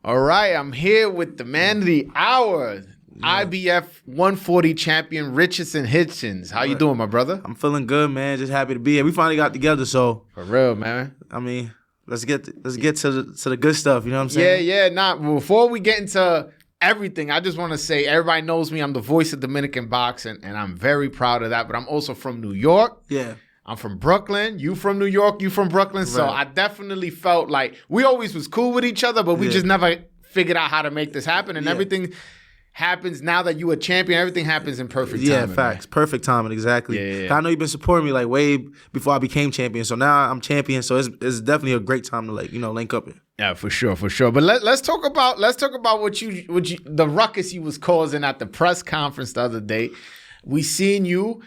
All right, I'm here with the man of the hour, IBF 140 champion Richardson Hitchins. How you doing, my brother? I'm feeling good, man. Just happy to be here. We finally got together, so For real, man. I mean, let's get to the good stuff. You know what I'm saying? Yeah. Before we get into everything, I just want to say everybody knows me. I'm the voice of Dominican boxing, and I'm very proud of that. But I'm also from New York. Yeah. I'm from Brooklyn. You from New York. You from Brooklyn. So Right. I definitely felt like we always was cool with each other, but we just never figured out how to make this happen. And everything happens now that you a champion. Everything happens in perfect timing. Yeah, facts. Man. Perfect timing, exactly. Yeah. I know you've been supporting me like way before I became champion. So now I'm champion. So it's definitely a great time to link up. Yeah, for sure. But let's talk about what you the ruckus you was causing at the press conference the other day. We seen you.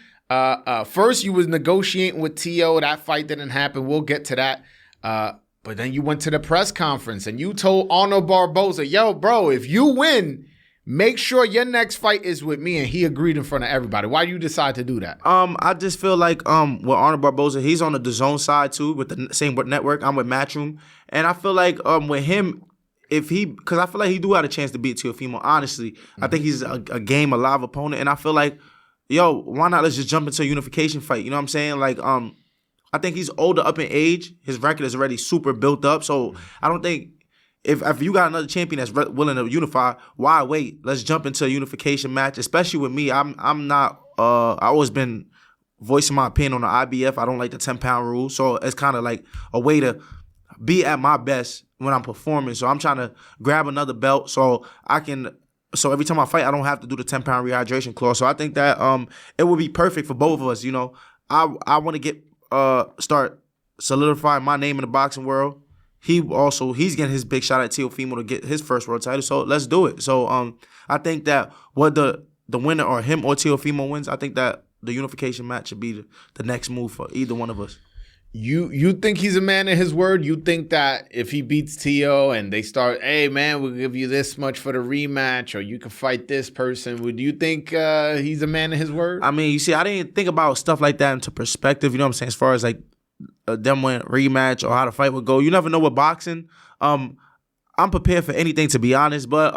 First, you was negotiating with Tio. That fight didn't happen. We'll get to that. But then you went to the press conference and you told Arnold Barboza, yo, bro, if you win, make sure your next fight is with me. And he agreed in front of everybody. Why do you decide to do that? I just feel like with Arnold Barboza, he's on the DAZN side too with the same network. I'm with Matchroom. And I feel like with him, because I feel like he do have a chance to beat Teofimo, honestly. I think he's a live opponent. And I feel like, yo, why not let's just jump into a unification fight? You know what I'm saying? Like, I think he's older up in age. His record is already super built up. So I don't think if you got another champion that's willing to unify, why wait? Let's jump into a unification match. Especially with me, I'm not. I always been voicing my opinion on the IBF. I don't like the 10-pound rule. So it's kind of like a way to be at my best when I'm performing. So I'm trying to grab another belt so I can. So every time I fight, I don't have to do the 10-pound rehydration clause. So I think that it would be perfect for both of us. You know, I want to get start solidifying my name in the boxing world. He's getting his big shot at Teofimo to get his first world title. So let's do it. So I think that whether the winner or him or Teofimo wins, I think that the unification match should be the next move for either one of us. You think he's a man of his word? You think that if he beats Tio and they start, hey, man, we'll give you this much for the rematch or you can fight this person, would you think he's a man of his word? I mean, you see, I didn't think about stuff like that into perspective, you know what I'm saying, as far as like them winning rematch or how the fight would go. You never know with boxing. I'm prepared for anything, to be honest, but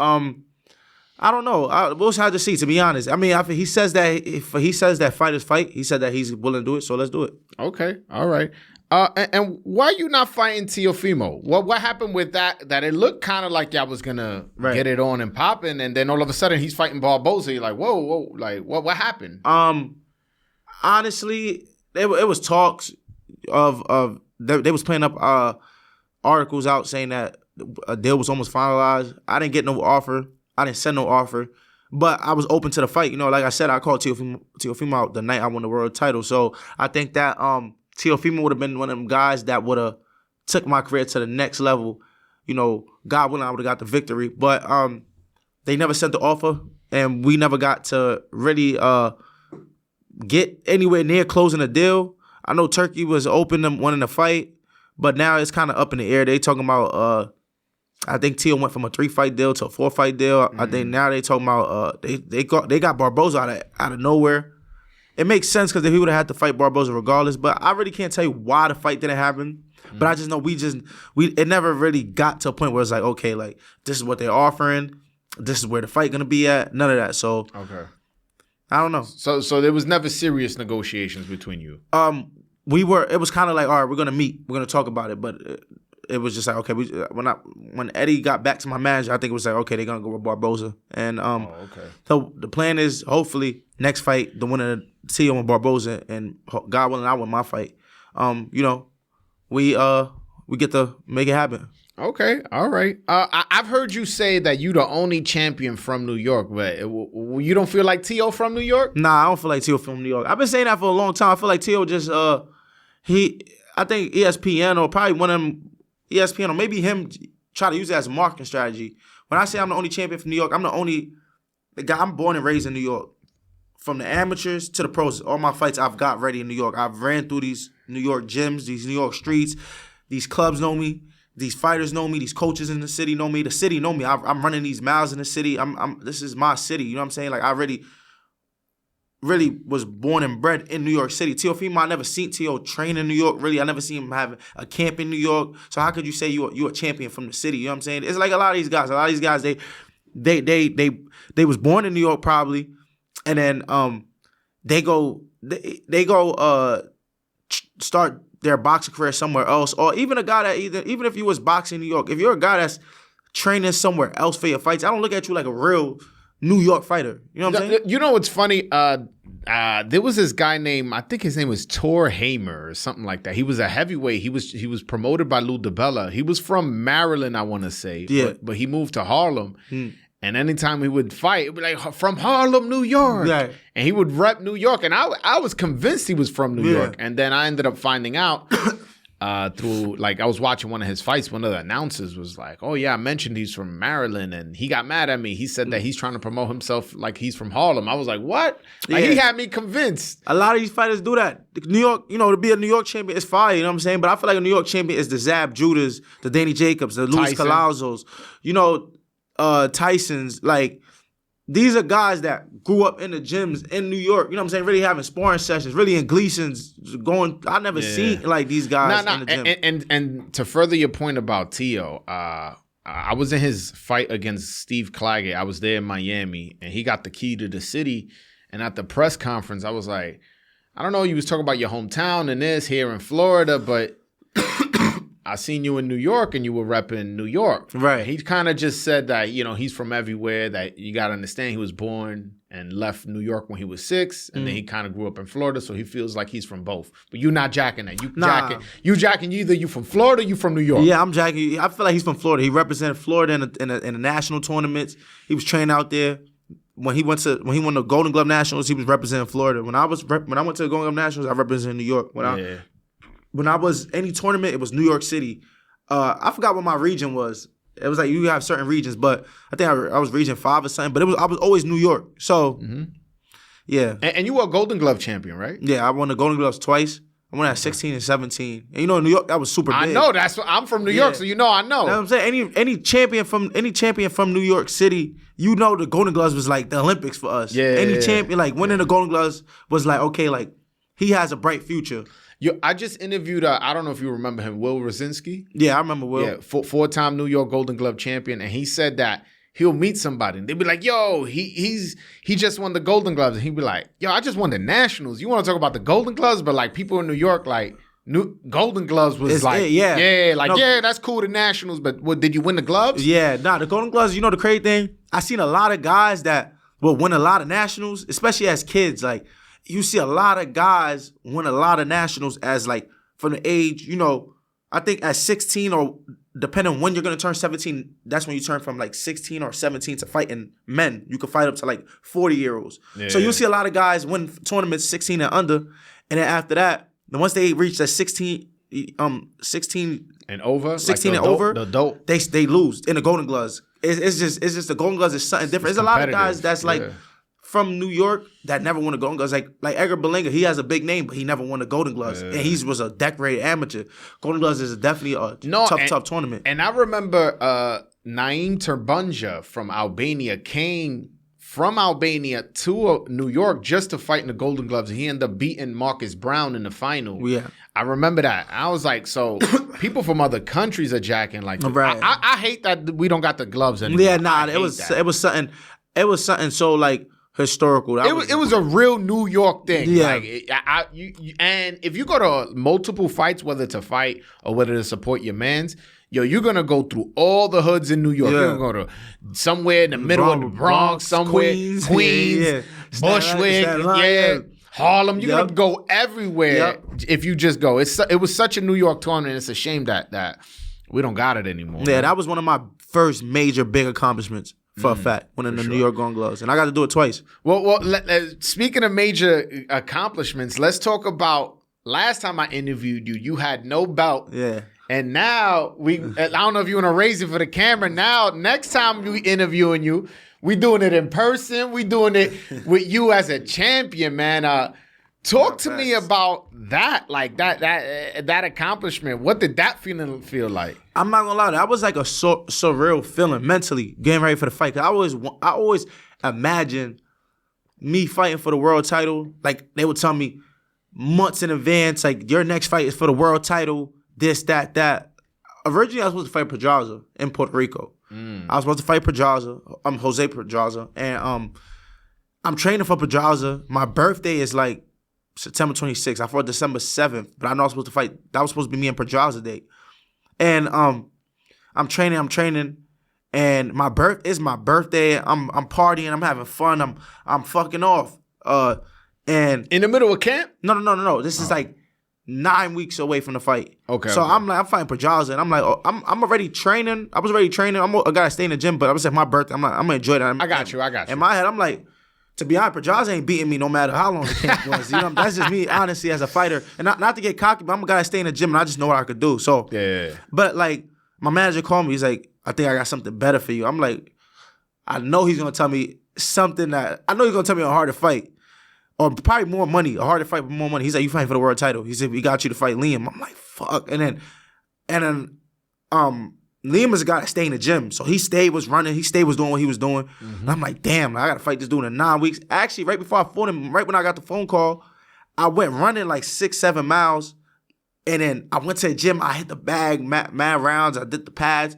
I don't know. We'll have to see, to be honest. I mean, if he says that fight is fight, he said that he's willing to do it, so let's do it. Okay, all right. And why are you not fighting Teofimo? What happened with that? That it looked kind of like y'all was gonna get it on and popping, and then all of a sudden he's fighting Barboza. You're like, whoa, like what happened? Honestly, it was talks of they was playing up articles out saying that a deal was almost finalized. I didn't get no offer. I didn't send no offer, but I was open to the fight. You know, like I said, I called Teofimo out the night I won the world title. So I think that Teofimo would have been one of them guys that would have took my career to the next level. You know, God willing, I would have got the victory. But they never sent the offer, and we never got to really get anywhere near closing a deal. I know Turkey was open to wanting to fight, but now it's kind of up in the air. They talking about I think Tio went from a 3-fight deal to a 4-fight deal. Mm-hmm. I think now they talking about they got Barboza out of nowhere. It makes sense because he would have had to fight Barboza regardless. But I really can't tell you why the fight didn't happen. Mm-hmm. But I just know it never really got to a point where it's like, okay, like this is what they're offering. This is where the fight gonna be at. None of that. So okay, I don't know. So there was never serious negotiations between you. It was kind of like, all right, we're gonna meet, we're gonna talk about it, but. It was just like, okay, when Eddie got back to my manager, I think it was like, okay, they're going to go with Barboza. And so the plan is hopefully next fight, the winner of Tio and Barboza, and God willing, I win my fight. You know, we get to make it happen. Okay, all right. I've heard you say that you the only champion from New York, but you don't feel like Tio from New York? Nah, I don't feel like Tio from New York. I've been saying that for a long time. I feel like Tio just, I think ESPN or probably one of them, ESPN or maybe him try to use it as a marketing strategy. When I say I'm the only champion from New York, I'm the guy. I'm born and raised in New York. From the amateurs to the pros, all my fights I've got ready in New York. I've ran through these New York gyms, these New York streets. These clubs know me. These fighters know me. These coaches in the city know me. The city know me. I'm running these miles in the city. This is my city. You know what I'm saying? Like I already really was born and bred in New York City. Teofimo, I never seen Teo train in New York, really. I never seen him have a camp in New York. So how could you say you a champion from the city? You know what I'm saying? It's like a lot of these guys. They was born in New York probably, and then they go start their boxing career somewhere else, or even a guy that even if you was boxing in New York, if you're a guy that's training somewhere else for your fights, I don't look at you like a real New York fighter. You know what I'm saying? You know what's funny? There was this guy named, I think his name was Tor Hamer or something like that. He was a heavyweight. He was promoted by Lou DiBella. He was from Maryland, I want to say. Yeah. But he moved to Harlem. And anytime he would fight, it would be like, from Harlem, New York. Yeah. And he would rep New York. And I was convinced he was from New York. And then I ended up finding out through, like, I was watching one of his fights. One of the announcers was like, oh, yeah, I mentioned he's from Maryland. And he got mad at me. He said that he's trying to promote himself like he's from Harlem. I was like, what? Like, he had me convinced. A lot of these fighters do that. New York, to be a New York champion is fire, you know what I'm saying? But I feel like a New York champion is the Zab Judas, the Danny Jacobs, the Luis Calazos, Tyson's. Like, these are guys that grew up in the gyms in New York, you know what I'm saying? Really having sparring sessions, really in Gleason's going. I never seen like these guys in the gym. And to further your point about Teo, I was in his fight against Steve Claggett. I was there in Miami, and he got the key to the city. And at the press conference, I was like, I don't know, you was talking about your hometown and this here in Florida, but I seen you in New York and you were repping New York. Right. He kind of just said that, he's from everywhere, that you got to understand he was born and left New York when he was 6. And then he kind of grew up in Florida. So he feels like he's from both. But you're not jacking that. You jacking either you from Florida or you from New York. Yeah, I'm jacking. I feel like he's from Florida. He represented Florida in the national tournaments. He was training out there. When he won the Golden Glove Nationals, he was representing Florida. When I went to the Golden Glove Nationals, I represented New York. When I was any tournament, it was New York City. I forgot what my region was. It was like you have certain regions, but I think I was region 5 or something. But I was always New York. So yeah. And you were a Golden Glove champion, right? Yeah, I won the Golden Gloves twice. I won at 16 and 17. And in New York, that was super big. I know. I'm from New York, so I know. You know what I'm saying? Any champion from New York City, the Golden Gloves was like the Olympics for us. Yeah. Any champion, like winning the Golden Gloves was like, okay, like he has a bright future. I just interviewed, I don't know if you remember him, Will Rosinski. Yeah, I remember Will. Yeah, 4-time New York Golden Glove champion. And he said that he'll meet somebody. And they'd be like, yo, he just won the Golden Gloves. And he'd be like, yo, I just won the Nationals. You want to talk about the Golden Gloves? But like people in New York, like, Golden Gloves was that's cool, the Nationals. But did you win the gloves? Yeah, the Golden Gloves, the crazy thing? I seen a lot of guys that will win a lot of Nationals, especially as kids. Like, you see a lot of guys win a lot of Nationals as like from the age, I think at 16 or depending on when you're going to turn 17, that's when you turn from like 16 or 17 to fighting men. You can fight up to like 40-year-olds. Yeah, so you'll see a lot of guys win tournaments 16 and under. And then after that, once they reach that 16 and over, 16 like and over, they lose in the Golden Gloves. It's just the Golden Gloves is something different. There's a lot of guys that's like from New York that never won a Golden Gloves. Like Edgar Berlanga, he has a big name, but he never won a Golden Gloves. And he was a decorated amateur. Golden Gloves is definitely a tough tournament. And I remember Naeem Turbunja from Albania came from Albania to New York just to fight in the Golden Gloves. He ended up beating Marcus Brown in the final. Yeah. I remember that. I was like, so people from other countries are jacking like this. Right. I hate that we don't got the gloves anymore. Yeah, it was something so like historical. It was a real New York thing. Yeah. Like, and if you go to multiple fights, whether to fight or whether to support your mans, you're going to go through all the hoods in New York. Yeah. You're going to go to somewhere in the middle of the Bronx, somewhere, Queens, Bushwick, Harlem. You're going to go everywhere if you just go. It was such a New York tournament. It's a shame that we don't got it anymore. Yeah, that was one of my first major big accomplishments. For a fact, winning the New York Golden Gloves. And I got to do it twice. Well, speaking of major accomplishments, let's talk about last time I interviewed you. You had no belt. Yeah. And now, I don't know if you want to raise it for the camera. Now, next time we interviewing you, we doing it in person. We doing it with you as a champion, man. Talk to me about that, like that accomplishment. What did that feeling feel like? I'm not gonna lie, that was like a surreal feeling mentally getting ready for the fight. Cause I always imagine me fighting for the world title, like they would tell me months in advance, like your next fight is for the world title, this, that. Originally, I was supposed to fight Pedraza in Puerto Rico. I was supposed to fight Pedraza. I'm Jose Pedraza, and I'm training for Pedraza. My birthday is like September 26th. I fought December 7th, but I know I was supposed to fight. That was supposed to be me and Pedraza date. And I'm training, and my birthday. I'm partying. I'm having fun. I'm fucking off. And in the middle of camp? No. This is like 9 weeks away from the fight. Okay. So I'm fighting Pedraza, and I'm like, I'm already training. I was already training. I gotta stay in the gym, but I was like, my birthday. I'm gonna enjoy that. I got you. In my head, I'm like, to be honest, Pedraza ain't beating me no matter how long the camp was. You know, that's just me, honestly, as a fighter. And not to get cocky, but I'm gotta stay in the gym, and I just know what I could do. So yeah. But like, my manager called me. He's like, I think I got something better for you. I'm like, I know he's gonna tell me something that I know he's gonna tell me a harder fight. Or probably more money, a harder fight with more money. He's like, you fighting for the world title. He said, we got you to fight Liam. I'm like, fuck. And then Liam is a guy that stayed in the gym. So he was running. He was doing what he was doing. And I'm like, damn, I got to fight this dude in 9 weeks. Actually, right before I fought him, right when I got the phone call, I went running like 6-7 miles. And then I went to the gym. I hit the bag, mad rounds. I did the pads.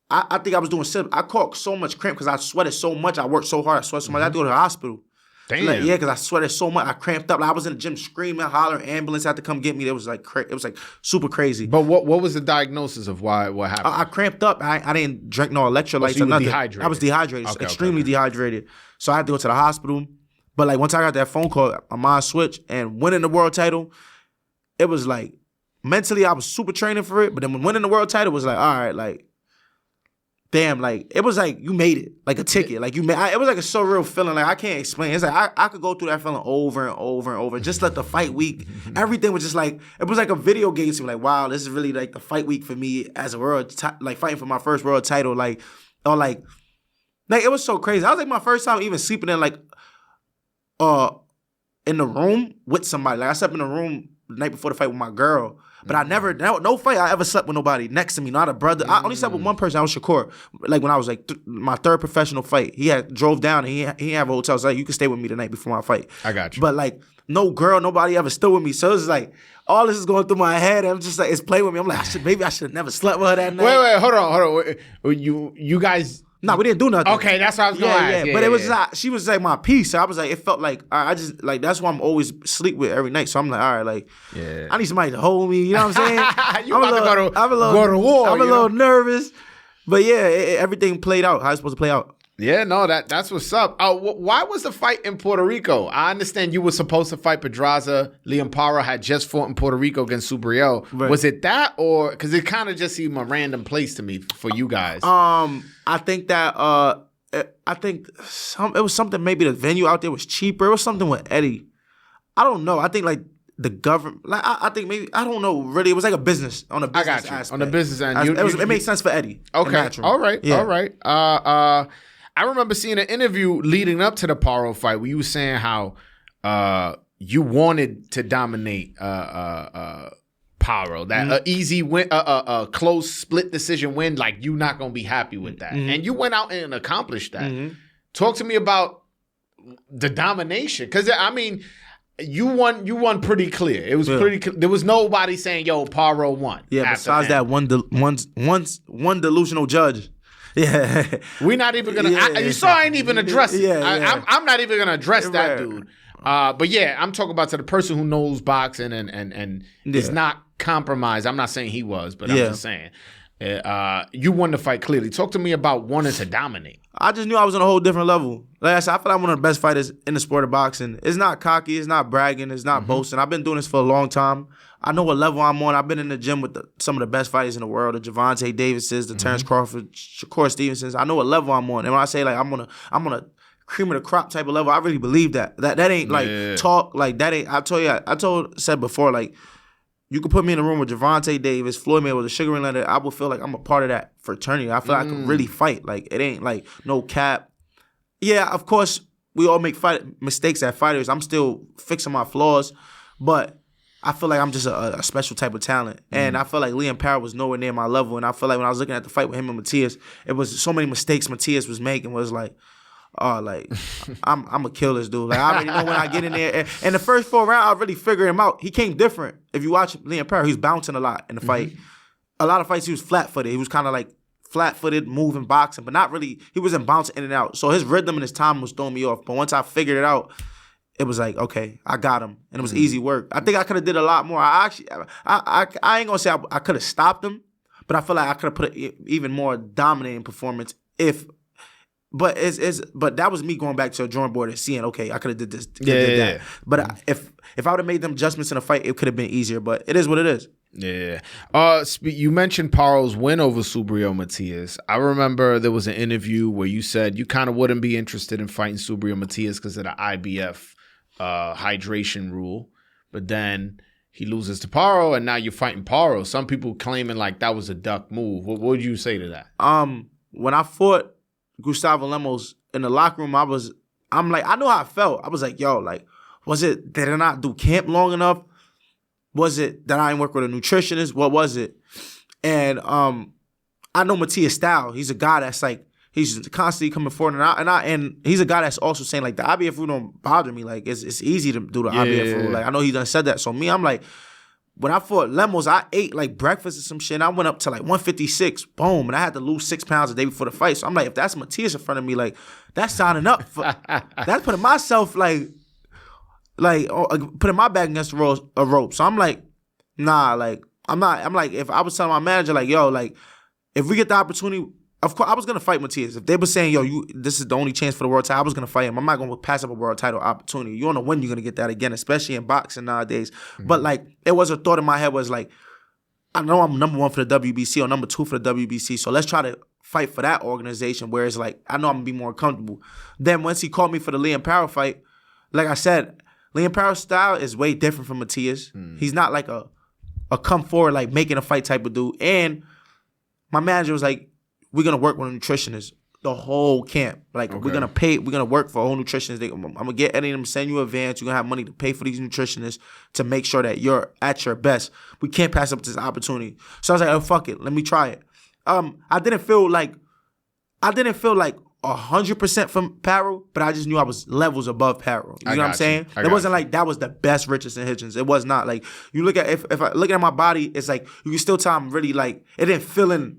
I think I was doing sit. I caught so much cramp because I sweated so much. I worked so hard. I sweated so much. I had to go to the hospital. Damn. Like, yeah, because I sweated so much. I cramped up. Like, I was in the gym screaming, hollering. Ambulance had to come get me. It was like super crazy. But what was the diagnosis of what happened? I cramped up. I didn't drink no electrolytes or nothing. Dehydrated. I was dehydrated, extremely dehydrated. So I had to go to the hospital. But like once I got that phone call, my mind switched, and winning the world title, it was like mentally I was super training for it. But then when winning the world title was like, all right, like. Damn, like, it was like you made it, like a ticket. Like, it was like a surreal feeling. Like, I can't explain. It's like, I could go through that feeling over and over and over. Just like the fight week, everything was just like, it was like a video game to me. Like, wow, this is really like the fight week for me as a like fighting for my first world title. Like, or like, it was so crazy. I was like my first time even sleeping in like, in the room with somebody. Like, I slept in the room the night before the fight with my girl. But I never, no fight I ever slept with nobody next to me, not a brother. I only slept with one person. I was Shakur. Like when I was like my third professional fight, he had drove down and he didn't have a hotel. So like, you can stay with me the night before my fight. I got you. But like no girl, nobody ever stood with me. So it's like all this is going through my head. I'm just like, it's playing with me. I'm like, maybe I should have never slept with her that night. Wait, hold on. You guys. No, we didn't do nothing. Okay, that's what I was going to ask. Yeah, but it was like, she was like my piece. So I was like, it felt like, I just, like, that's why I'm always sleep with every night. So I'm like, all right, like, I need somebody to hold me. You know what I'm saying? I'm a little nervous. But yeah, everything played out how it's supposed to play out. Yeah, no, that's what's up. Why was the fight in Puerto Rico? I understand you were supposed to fight Pedraza. Liam Paro had just fought in Puerto Rico against Subriel. Right. Was it that, or because it kind of just seemed a random place to me for you guys? I think that it was something. Maybe the venue out there was cheaper. It was something with Eddie. I don't know. I think like the government. Like I think maybe I don't know. Really, it was like a business on a business aspect. On the business end. It made sense for Eddie. Okay. All right. Yeah. All right. I remember seeing an interview leading up to the Paro fight where you were saying how you wanted to dominate Paro. That an easy win, a close split decision win, like you're not going to be happy with that. And you went out and accomplished that. Talk to me about the domination. Because, I mean, you won pretty clear. It was pretty clear. There was nobody saying, yo, Paro won. Yeah, besides that one delusional judge. Yeah, we're not even gonna. You saw I ain't even address it. I'm not even gonna address that dude. But yeah, I'm talking about to the person who knows boxing and is not compromised. I'm not saying he was, but I'm just saying you won the fight clearly. Talk to me about wanting to dominate. I just knew I was on a whole different level. Like I said, I feel like I'm one of the best fighters in the sport of boxing. It's not cocky, it's not bragging, it's not boasting. I've been doing this for a long time. I know what level I'm on. I've been in the gym with some of the best fighters in the world, the Gervonta Davises, the Terrence Crawford, Shakur Stevensons. I know what level I'm on. And when I say like I'm on a cream of the crop type of level, I really believe that. That ain't like talk, like that ain't. Said before, like you could put me in a room with Gervonta Davis, Floyd Mayweather, Sugar Ray Leonard. I will feel like I'm a part of that fraternity. I feel like I can really fight. Like it ain't like no cap. Yeah, of course we all make mistakes as fighters. I'm still fixing my flaws, but I feel like I'm just a special type of talent. And I feel like Liam Paro was nowhere near my level. And I feel like when I was looking at the fight with him and Matias, it was so many mistakes Matias was making was like, oh, like, I'm gonna kill this dude. Like, I already know when I get in there. And the first 4 rounds, I really figured him out. He came different. If you watch Liam Paro, he's bouncing a lot in the fight. A lot of fights, he was flat-footed. He was kind of like flat-footed, moving, boxing, but not really. He wasn't bouncing in and out. So his rhythm and his time was throwing me off. But once I figured it out, it was like, okay, I got him. And it was easy work. I think I could have did a lot more. I ain't gonna say I could have stopped him, but I feel like I could have put an even more dominating performance but that was me going back to a drawing board and seeing, okay, I could have did this, did that. But if I would have made them adjustments in a fight, it could have been easier. But it is what it is. Yeah. You mentioned Paro's win over Subriel Matias. I remember there was an interview where you said you kind of wouldn't be interested in fighting Subriel Matias because of the IBF hydration rule. But then he loses to Paro, and now you're fighting Paro. Some people claiming like that was a duck move. What would you say to that? When I fought Gustavo Lemos in the locker room, I'm like, I know how I felt. I was like, yo, like, did I not do camp long enough? Was it that I didn't work with a nutritionist? What was it? And I know Matias' style. He's a guy that's like, he's constantly coming forward, and he's a guy that's also saying like the IBF rule don't bother me. Like it's easy to do the IBF rule. Like I know he done said that. So me, I'm like, when I fought Lemos, I ate like breakfast or some shit. And I went up to like 156, boom, and I had to lose 6 pounds the day before the fight. So I'm like, if that's Matias in front of me, like that's signing up. That's putting myself like putting my back against a rope. So I'm like, nah, like I'm not. I'm like, if I was telling my manager, like, yo, like if we get the opportunity. Of course, I was gonna fight Matias. If they were saying, "Yo, this is the only chance for the world title," I was gonna fight him. I'm not gonna pass up a world title opportunity. You don't know when you're gonna get that again, especially in boxing nowadays. But like, it was a thought in my head was like, I know I'm number 1 for the WBC or number 2 for the WBC, so let's try to fight for that organization. Whereas like, I know I'm gonna be more comfortable. Then once he called me for the Liam Paro fight, like I said, Liam Paro's style is way different from Matias. He's not like a come forward like making a fight type of dude. And my manager was like, we're going to work with a nutritionist the whole camp. Like, we're going to work for a whole nutritionist. I'm going to get any of them, send you advance. You're going to have money to pay for these nutritionists to make sure that you're at your best. We can't pass up this opportunity. So I was like, oh, fuck it. Let me try it. I didn't feel like 100% from Paro, but I just knew I was levels above Paro. You know what I'm saying? It wasn't like that was the best Richardson Hitchins. It was not. Like, you look at, if I look at my body, it's like, you can still tell I'm really like, it didn't fill in,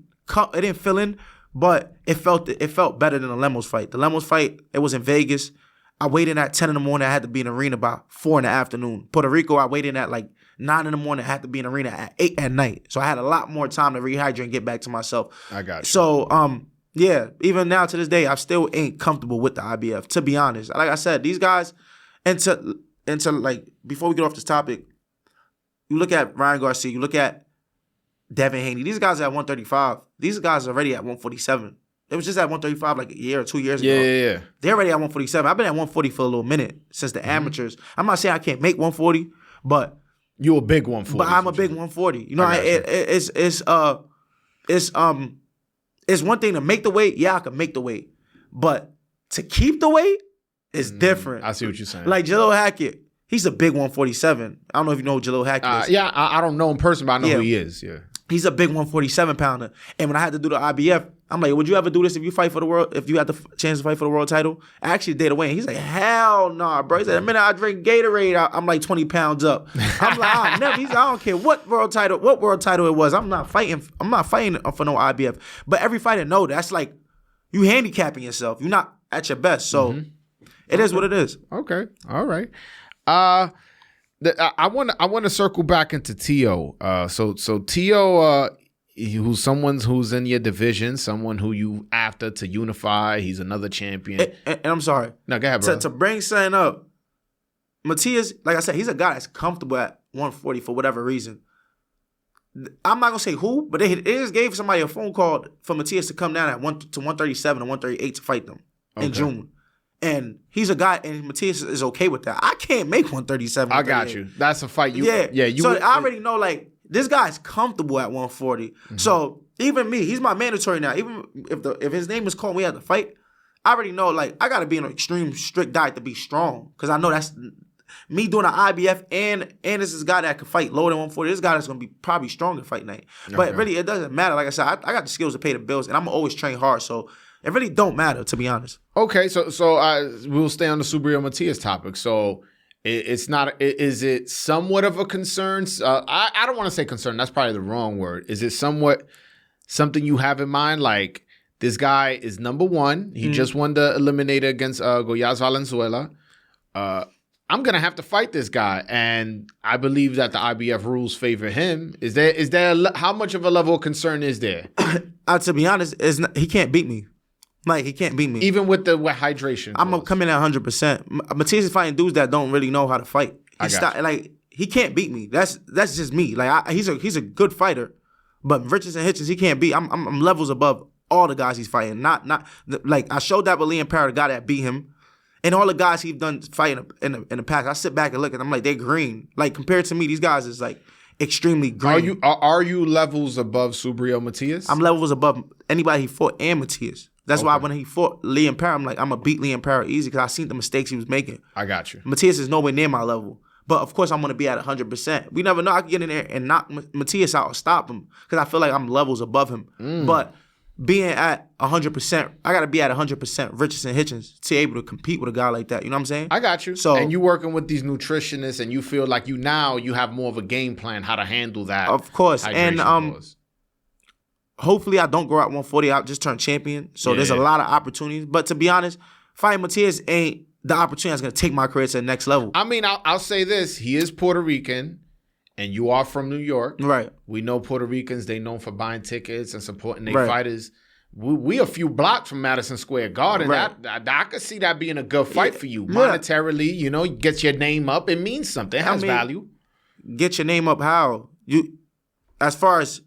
but it felt better than the Lemos fight. The Lemos fight, it was in Vegas. I weighed in at 10 in the morning. I had to be in the arena by 4 in the afternoon. Puerto Rico, I weighed in at like 9 in the morning. I had to be in the arena at 8 at night. So I had a lot more time to rehydrate and get back to myself. I got you. So, yeah, even now to this day, I still ain't comfortable with the IBF, to be honest. Like I said, these guys, and to like, before we get off this topic, you look at Ryan Garcia, you look at Devin Haney. These guys are at 135. These guys are already at 147. It was just at 135 like a year or 2 years ago. Yeah. They're already at 147. I've been at 140 for a little minute since the amateurs. I'm not saying I can't make 140, but you're a big 140. But I'm a big 140. You know, it's one thing to make the weight. Yeah, I can make the weight, but to keep the weight is different. I see what you're saying. Like Jalil Hackett. He's a big 147. I don't know if you know who Jalil Hackett is. Yeah, I don't know him personally, but I know who he is. Yeah. He's a big 147 pounder. And when I had to do the IBF, I'm like, would you ever do this if you fight for the world, if you had the chance to fight for the world title? I actually did away. He's like, hell nah, bro. He said, the minute I drink Gatorade, I'm like 20 pounds up. I'm like, I don't care what world title it was. I'm not fighting for no IBF. But every fighter know that's like, you handicapping yourself. You're not at your best. So it is what it is. Okay. All right. I want to circle back into Teo. So Teo, who's in your division, someone who you after to unify. He's another champion. And I'm sorry. No, go ahead, bro. To bring something up, Matias, like I said, he's a guy that's comfortable at 140 for whatever reason. I'm not gonna say who, but they just gave somebody a phone call for Matias to come down at 137 or 138 to fight them in June. And he's a guy, and Matias is okay with that. I can't make 137. I got you. That's a fight. So I already know, like, this guy's comfortable at 140. So even me, he's my mandatory now. Even if his name is called, we have to fight. I already know, like, I got to be on an extreme strict diet to be strong, because I know that's me doing an IBF, and this is a guy that can fight lower than 140. This guy that's going to be probably strong in fight night. But really, it doesn't matter. Like I said, I got the skills to pay the bills, and I'm always train hard. So It really don't matter, to be honest. Okay, so we'll stay on the Subriel Matias topic. So it's not. Is it somewhat of a concern? I don't want to say concern. That's probably the wrong word. Is it somewhat something you have in mind? Like, this guy is number one. He just won the Eliminator against Goiás Valenzuela. I'm gonna have to fight this guy, and I believe that the IBF rules favor him. Is there how much of a level of concern is there? To be honest, he can't beat me. Like, he can't beat me. Even with the hydration. I'm gonna come in at 100%. Matias is fighting dudes that don't really know how to fight. He can't beat me. That's just me. Like, he's a good fighter, but Richardson Hitchins, he can't beat. I'm levels above all the guys he's fighting. Not like, I showed that with Liam Paro, the guy that beat him. And all the guys he's done fighting in the past, I sit back and look at them, I'm like, they're green. Like, compared to me, these guys is like extremely green. Are you levels above Subriel Matias? I'm levels above anybody he fought and Matias. That's why when he fought Liam Paro, I'm like, I'm gonna beat Liam Paro easy because I seen the mistakes he was making. I got you. Matias is nowhere near my level. But of course, I'm gonna be at 100%. We never know. I can get in there and knock Matias out or stop him because I feel like I'm levels above him. But being at 100%, I got to be at 100% Richardson Hitchins to be able to compete with a guy like that. You know what I'm saying? I got you. So, and you working with these nutritionists, and you feel like you have more of a game plan how to handle that. Of course. And hopefully I don't go out 140. I'll just turn champion. So there's a lot of opportunities. But to be honest, fighting Matias ain't the opportunity that's going to take my career to the next level. I mean, I'll say this. He is Puerto Rican. And you are from New York. Right. We know Puerto Ricans, they known for buying tickets and supporting their fighters. We a few blocks from Madison Square Garden. Right. I could see that being a good fight for you. Monetarily, get your name up. It means something. It has value. Get your name up how? As far as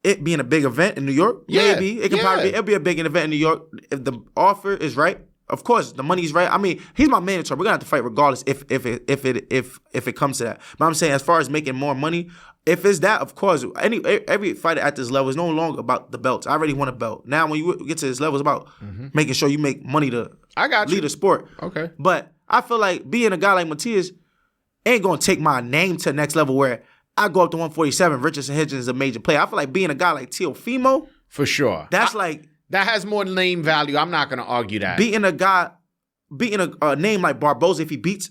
it being a big event in New York, maybe. It can it'll be a big event in New York. If the offer is right, of course, the money's right. I mean, he's my manager. We're gonna have to fight regardless if it comes to that. But I'm saying, as far as making more money, if it's that, of course, every fighter at this level is no longer about the belts. I already want a belt. Now, when you get to this level, it's about making sure you make money to lead the sport. Okay. But I feel like being a guy like Matias ain't gonna take my name to the next level where I go up to 147. Richardson Hitchins is a major player. I feel like being a guy like Teofimo, for sure. That's that has more name value. I'm not going to argue that. Beating a name like Barboza, if he beats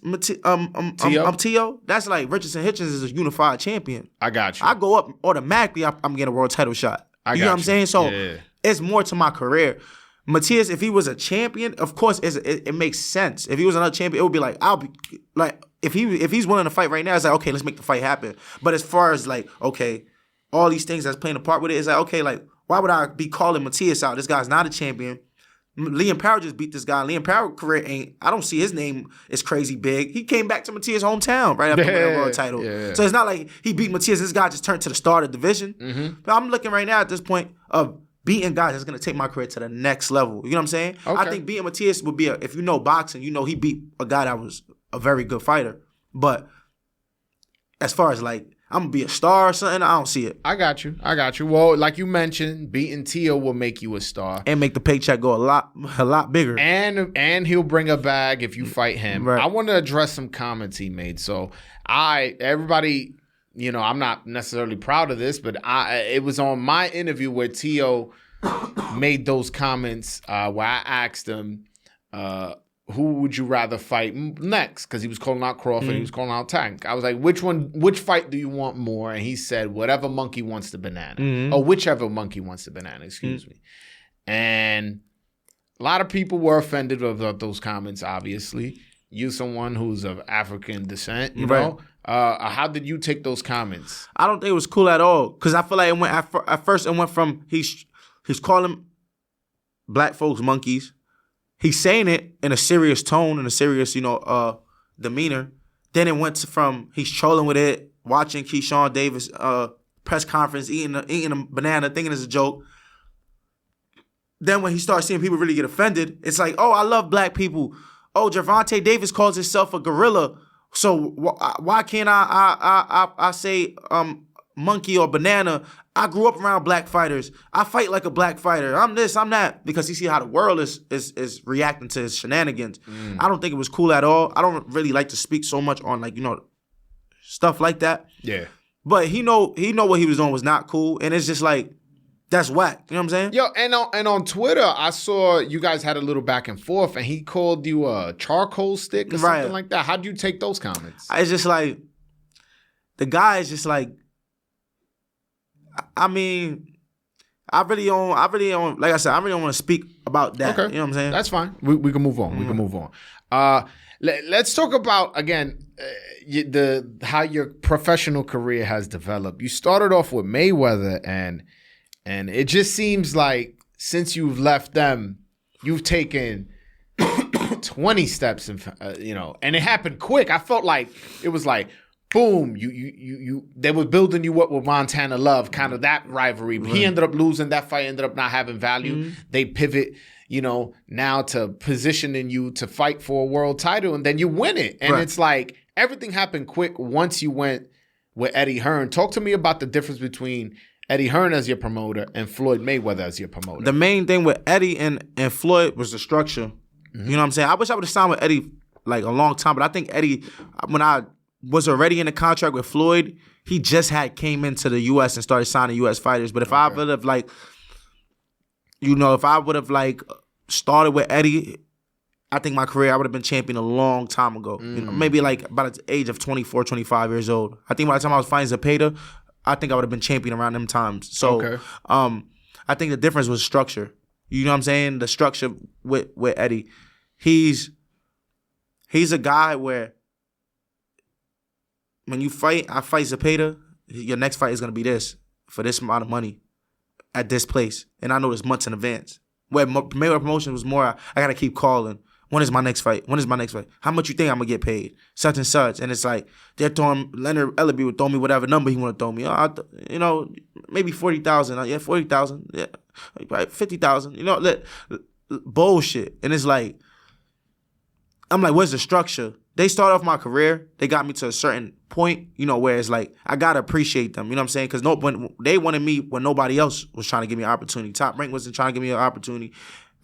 Teo, that's like Richardson Hitchins is a unified champion. I got you. I go up automatically, I'm getting a world title shot. You know what I'm saying? So it's more to my career. Matias, if he was a champion, of course, it makes sense. If he was another champion, it would be like, I'll be like, if he's willing to fight right now, it's like, okay, let's make the fight happen. But as far as like, okay, all these things that's playing a part with it, it's like, okay, like, why would I be calling Matias out? This guy's not a champion. Liam Paro just beat this guy. Liam Paro's career I don't see his name is crazy big. He came back to Matias' hometown right after winning the world title. Yeah. So it's not like he beat Matias. This guy just turned to the start of the division. But I'm looking right now at this point of beating guys that's going to take my career to the next level. You know what I'm saying? Okay. I think beating Matias would be, if you know boxing, you know he beat a guy that was a very good fighter. But as far as like, I'm going to be a star or something, I don't see it. I got you. Well, like you mentioned, beating Teo will make you a star. And make the paycheck go a lot bigger. And he'll bring a bag if you fight him. Right. I want to address some comments he made. So everybody, I'm not necessarily proud of this, but it was on my interview where Teo made those comments where I asked him, who would you rather fight next? Because he was calling out Crawford, he was calling out Tank. I was like, which fight do you want more? And he said, whatever monkey wants the banana. Or whichever monkey wants the banana, excuse me. And a lot of people were offended about those comments, obviously. You someone who's of African descent, you know? How did you take those comments? I don't think it was cool at all. Because I feel like it went at first it went from he's calling black folks monkeys. He's saying it in a serious tone, in a serious, demeanor. Then it went from he's trolling with it, watching Keyshawn Davis press conference, eating a banana, thinking it's a joke. Then when he starts seeing people really get offended, it's like, oh, I love black people. Oh, Gervonta Davis calls himself a gorilla. So why can't I say monkey or banana? I grew up around black fighters. I fight like a black fighter. I'm this, I'm that. Because you see how the world is reacting to his shenanigans. I don't think it was cool at all. I don't really like to speak so much on stuff like that. Yeah. But he know what he was doing was not cool. And it's just like, that's whack. You know what I'm saying? Yo, and on Twitter, I saw you guys had a little back and forth, and he called you a charcoal stick or something like that. How do you take those comments? It's just like, the guy is just like, I mean, I really don't, like I said, I really don't want to speak about that. Okay. You know what I'm saying? That's fine. We can move on. Mm-hmm. We can move on. Let's talk about, again, how your professional career has developed. You started off with Mayweather, and it just seems like since you've left them, you've taken 20 steps, and it happened quick. I felt like it was like, boom, they were building you up with Montana Love, kind of that rivalry. Right. He ended up losing. That fight ended up not having value. Mm-hmm. They pivot, now to positioning you to fight for a world title, and then you win it. And It's like everything happened quick once you went with Eddie Hearn. Talk to me about the difference between Eddie Hearn as your promoter and Floyd Mayweather as your promoter. The main thing with Eddie and Floyd was the structure. Mm-hmm. You know what I'm saying? I wish I would have signed with Eddie like a long time, but I think Eddie, when I was already in a contract with Floyd, he just came into the U.S. and started signing U.S. fighters. But if I would have started with Eddie, I think my career, I would have been champion a long time ago. Maybe like by the age of 24, 25 years old. I think by the time I was fighting Zepeda, I think I would have been champion around them times. So I think the difference was structure. You know what I'm saying? The structure with Eddie. He's a guy where when you fight, I fight Zepeda, your next fight is going to be this, for this amount of money, at this place. And I know this months in advance. Where Mayweather Promotions was more, I got to keep calling. When is my next fight? When is my next fight? How much you think I'm going to get paid? Such and such. And it's like, they're throwing, Leonard Ellerby would throw me whatever number he want to throw me. Maybe 40,000. Yeah, 40,000. Yeah, probably 50,000. Bullshit. And it's like, I'm like, where's the structure? They start off my career, they got me to a certain point, where it's like, I got to appreciate them, you know what I'm saying? Because when they wanted me when nobody else was trying to give me an opportunity. Top Rank wasn't trying to give me an opportunity.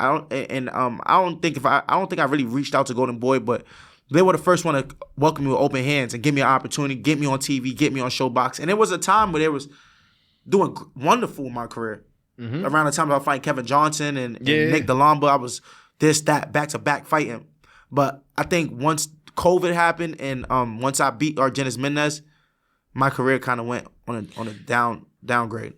I don't think I really reached out to Golden Boy, but they were the first one to welcome me with open hands and give me an opportunity, get me on TV, get me on Showbox. And it was a time where they was doing wonderful in my carear. Mm-hmm. Around the time I was fighting Kevin Johnson and Nick DeLamba, I was back-to-back fighting. But I think once COVID happened and once I beat Argenis Mendez, my career kind of went on a downgrade.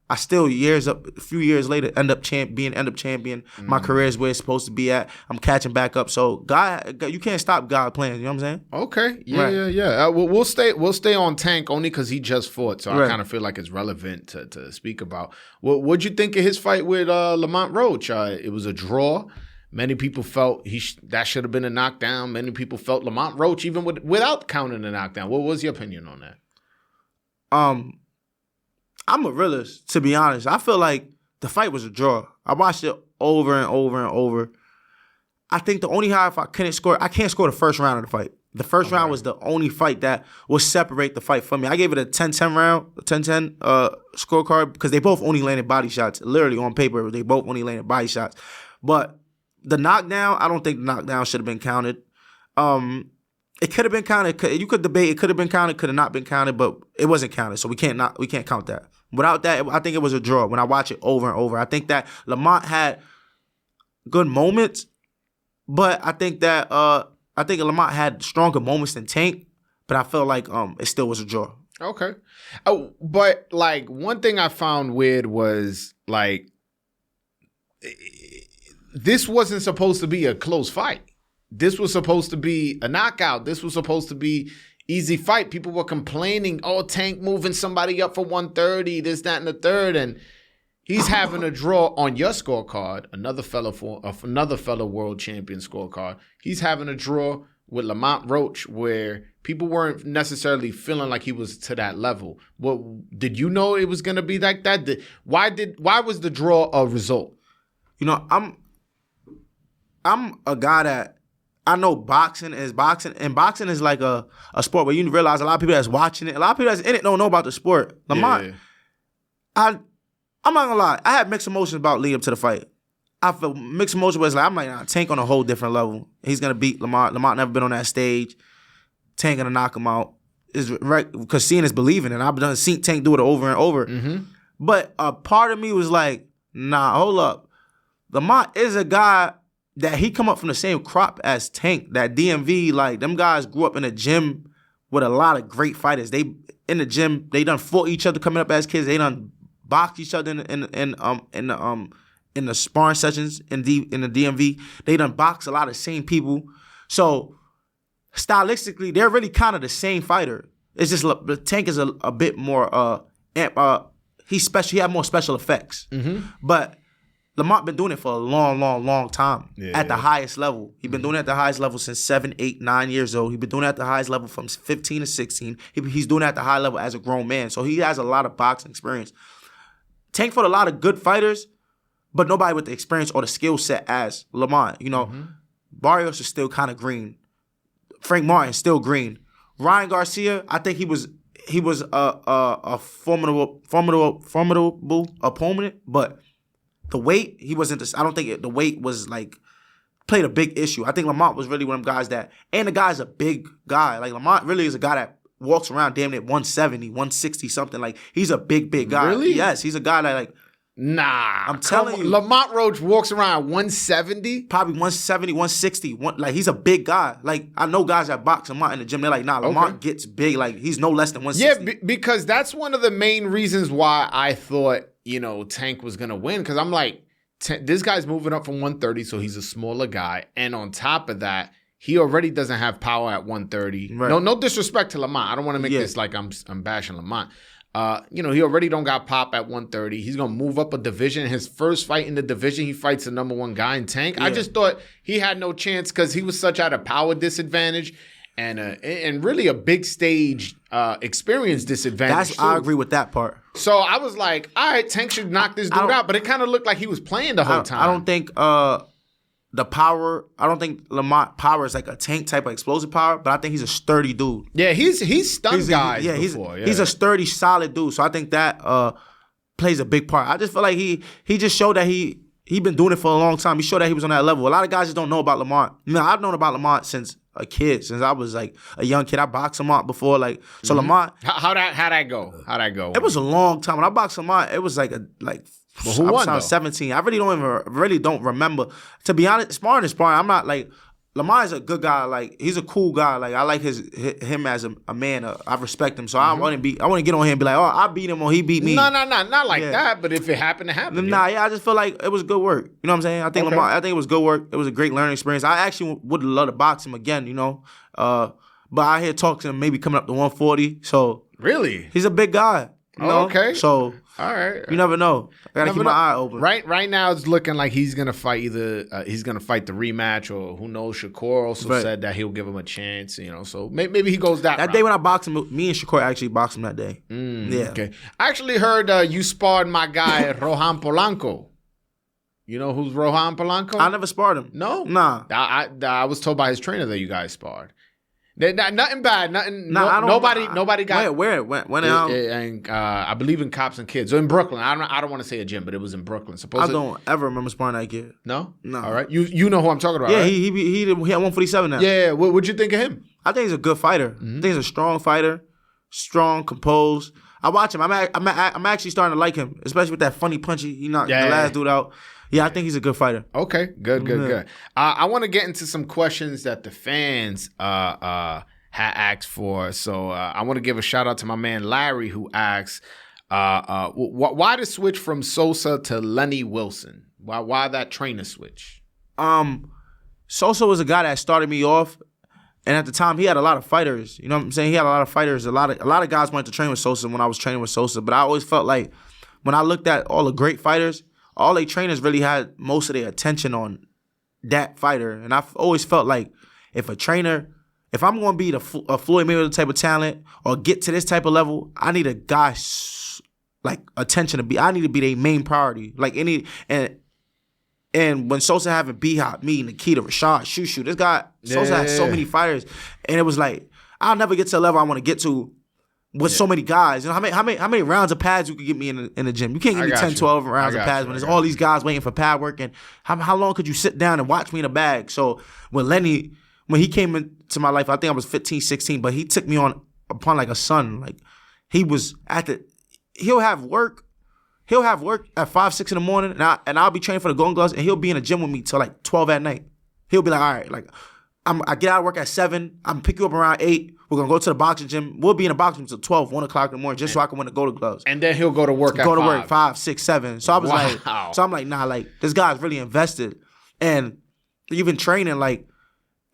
I still a few years later end up champion. Mm-hmm. My career is where it's supposed to be at. I'm catching back up. So God, you can't stop God playing. You know what I'm saying? Okay. Yeah. We'll stay on Tank only because he just fought. So I kind of feel like it's relevant to speak about. What'd you think of his fight with Lamont Roach? It was a draw. Many people felt that should have been a knockdown. Many people felt Lamont Roach, even without counting the knockdown. What was your opinion on that? I'm a realist, to be honest. I feel like the fight was a draw. I watched it over and over and over. I think the only if I can't score the first round of the fight. The first round was the only fight that will separate the fight from me. I gave it a 10-10 round, a 10-10 scorecard, because they both only landed body shots. Literally on paper, they both only landed body shots. But the knockdown, I don't think the knockdown should have been counted. It could have been counted. You could debate it could have been counted, could have not been counted, but it wasn't counted, so we can't count that. Without that, I think it was a draw when I watch it over and over. I think that Lamont had good moments, but I think Lamont had stronger moments than Tank, but I felt like it still was a draw. Okay. Oh, but like one thing I found weird was like this wasn't supposed to be a close fight. This was supposed to be a knockout. This was supposed to be easy fight. People were complaining, Tank moving somebody up for 130, this, that, and the third. And he's having a draw on your scorecard, another fellow world champion scorecard. He's having a draw with Lamont Roach where people weren't necessarily feeling like he was to that level. Did you know it was going to be like that? Why was the draw a result? I'm a guy that I know boxing, and boxing is like a sport where you realize a lot of people that's watching it, a lot of people that's in it don't know about the sport. Lamont, I'm not gonna lie, I had mixed emotions about leading up to the fight. I feel mixed emotions where it's like, I'm like, Tank on a whole different level. He's gonna beat Lamont. Lamont never been on that stage. Tank gonna knock him out. Is right, because seeing is believing, and I've seen Tank do it over and over. Mm-hmm. But a part of me was like, nah, hold up. Lamont is a guy that he come up from the same crop as Tank, that DMV, like them guys grew up in a gym with a lot of great fighters. They in the gym, they done fought each other coming up as kids. They done boxed each other in the sparring sessions in the DMV. They done boxed a lot of the same people. So stylistically, they're really kind of the same fighter. It's just the Tank is a bit more he's special. He had more special effects. Mm-hmm. But Lamont been doing it for a long time at the highest level. He's been doing it at the highest level since 7, 8, 9 years old. He's been doing it at the highest level from 15 to 16. He's doing it at the high level as a grown man. So he has a lot of boxing experience. Tank fought a lot of good fighters, but nobody with the experience or the skill set as Lamont. You know, Barrios is still kind of green. Frank Martin still green. Ryan Garcia, I think he was a formidable opponent, but the weight, he wasn't. I don't think the weight was like played a big issue. I think Lamont was really one of them guys that, and the guy's a big guy. Like Lamont really is a guy that walks around damn near 170, 160 something. Like he's a big guy. Really? Yes, he's a guy that like. Nah, I'm telling you, Lamont Roach walks around 170, probably 170, 160. Like he's a big guy. Like I know guys that box Lamont in the gym. They're like, nah, Lamont gets big. Like he's no less than 160. Yeah, because that's one of the main reasons why I thought Tank was gonna win. Because I'm like, this guy's moving up from 130, so he's a smaller guy, and on top of that, he already doesn't have power at 130. Right. No disrespect to Lamont. I don't want to make this like I'm bashing Lamont. He already don't got pop at 130. He's going to move up a division. His first fight in the division, he fights the number one guy in Tank. Yeah. I just thought he had no chance because he was such at a power disadvantage and really a big stage experience disadvantage. I agree with that part. So I was like, all right, Tank should knock this dude out. But it kind of looked like he was playing the whole time. I don't think the power, I don't think Lamont power is like a Tank type of explosive power, but I think he's a sturdy dude. Yeah, he's stunned guys before. He's a sturdy, solid dude. So I think that plays a big part. I just feel like he just showed that he been doing it for a long time. He showed that he was on that level. A lot of guys just don't know about Lamont. I've known about Lamont since a kid, since I was like a young kid. I boxed Lamont before, like so. Lamont, how'd that go? It was a long time. When I boxed Lamont, it was like. But who won, I was 17. I really don't remember. To be honest, sparring is sparring. I'm not like Lamont is a good guy. Like he's a cool guy. Like I like him as a man. I respect him. So I wouldn't get on him and be like, oh, I beat him or he beat me. No, not like that. But if it happened to happen, I just feel like it was good work. You know what I'm saying? I think Lamont. I think it was good work. It was a great learning experience. I actually would love to box him again. But I hear talk to him maybe coming up to 140. So really, he's a big guy. Okay. So all right, you never know. I gotta keep my eye open. Right now, it's looking like he's gonna fight he's gonna fight the rematch, or who knows. Shakur also said that he'll give him a chance. So maybe he goes that route. Day when I boxed him, me and Shakur actually boxed him that day. Yeah. Okay. I actually heard you sparred my guy Rohan Polanco. You know who's Rohan Polanco? I never sparred him. No. Nah. I was told by his trainer that you guys sparred. Nothing bad. Nothing. Nah, Nobody got. Where? When? I believe in Cops and Kids. So in Brooklyn. I don't want to say a gym, but it was in Brooklyn. I don't ever remember sparring that kid. No. All right. You know who I'm talking about. Yeah. Right? He had 147 now. Yeah. What'd you think of him? I think he's a good fighter. I think he's a strong fighter, strong, composed. I watch him. I'm actually starting to like him, especially with that funny punchy. He knocked the last dude out. Yeah, I think he's a good fighter. Okay, good. I want to get into some questions that the fans had asked for. So I want to give a shout out to my man Larry, who asks, why the switch from Sosa to Lenny Wilson? Why that trainer switch? Sosa was a guy that started me off, and at the time he had a lot of fighters. You know what I'm saying? He had a lot of fighters. A lot of guys wanted to train with Sosa when I was training with Sosa, but I always felt like when I looked at all the great fighters, all they trainers really had most of their attention on that fighter. And I've always felt like if I'm going to be a Floyd Mayweather type of talent or get to this type of level, I need a guy like attention I need to be their main priority. And when Sosa having B-Hop, me, Nikita, Rashad, Shushu, this guy, Sosa had so many fighters. And it was like, I'll never get to a level I want to get to with so many guys. You know, how many rounds of pads you could get me in the gym? You can't give me 10, 12 rounds of pads when there's all these guys waiting for pad work. And how long could you sit down and watch me in a bag? So when he came into my life, I think I was 15, 16, but he took me upon like a son. Like he was he'll have work, he'll have work at 5, 6 in the morning, and I'll be training for the Golden Gloves, and he'll be in the gym with me till like 12 at night. He'll be like, all right, like I get out of work at 7. I'm pick you up around 8. We're gonna go to the boxing gym. We'll be in the boxing gym till 12, 1 o'clock in the morning, just so I can win the Golden Gloves. And then he'll go to work. Go to work 5, 6, 7. So I was I'm like, nah, like this guy's really invested, and even training like.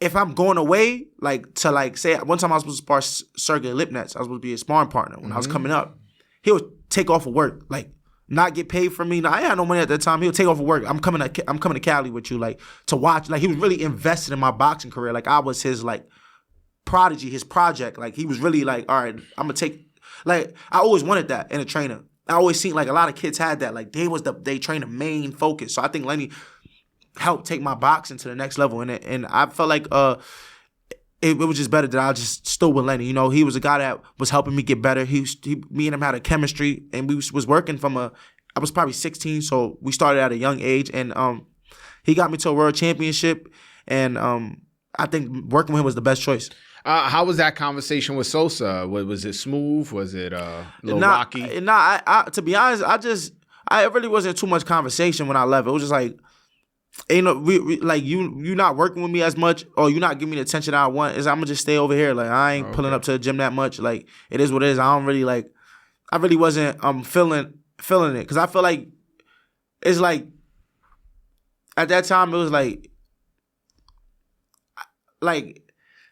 If I'm going away, like to like say one time I was supposed to spar Sergey Lipnets, I was supposed to be a sparring partner when I was coming up. He would take off of work, like not get paid for me. Now I had no money at that time. He would take off of work. I'm coming to Cali with you, like to watch. Like he was really invested in my boxing career. Like I was his like prodigy, his project. Like he was really like, all right, I'm gonna take. Like I always wanted that in a trainer. I always seen like a lot of kids had that. Like they trained the main focus. So I think Lenny helped take my boxing to the next level, and I felt like it was just better that I just stood with Lenny. You know, he was a guy that was helping me get better. Me and him had a chemistry, and we was working I was probably 16, so we started at a young age, and he got me to a world championship, and I think working with him was the best choice. How was that conversation with Sosa? Was it smooth? Was it a little rocky? I to be honest, I really wasn't too much conversation when I left. It was just like, ain't no we like you not working with me as much, or you not giving me the attention I want. Is I'm gonna just stay over here. Like I ain't pulling up to the gym that much. Like it is what it is. I really wasn't feeling it, because I feel like it's like at that time it was like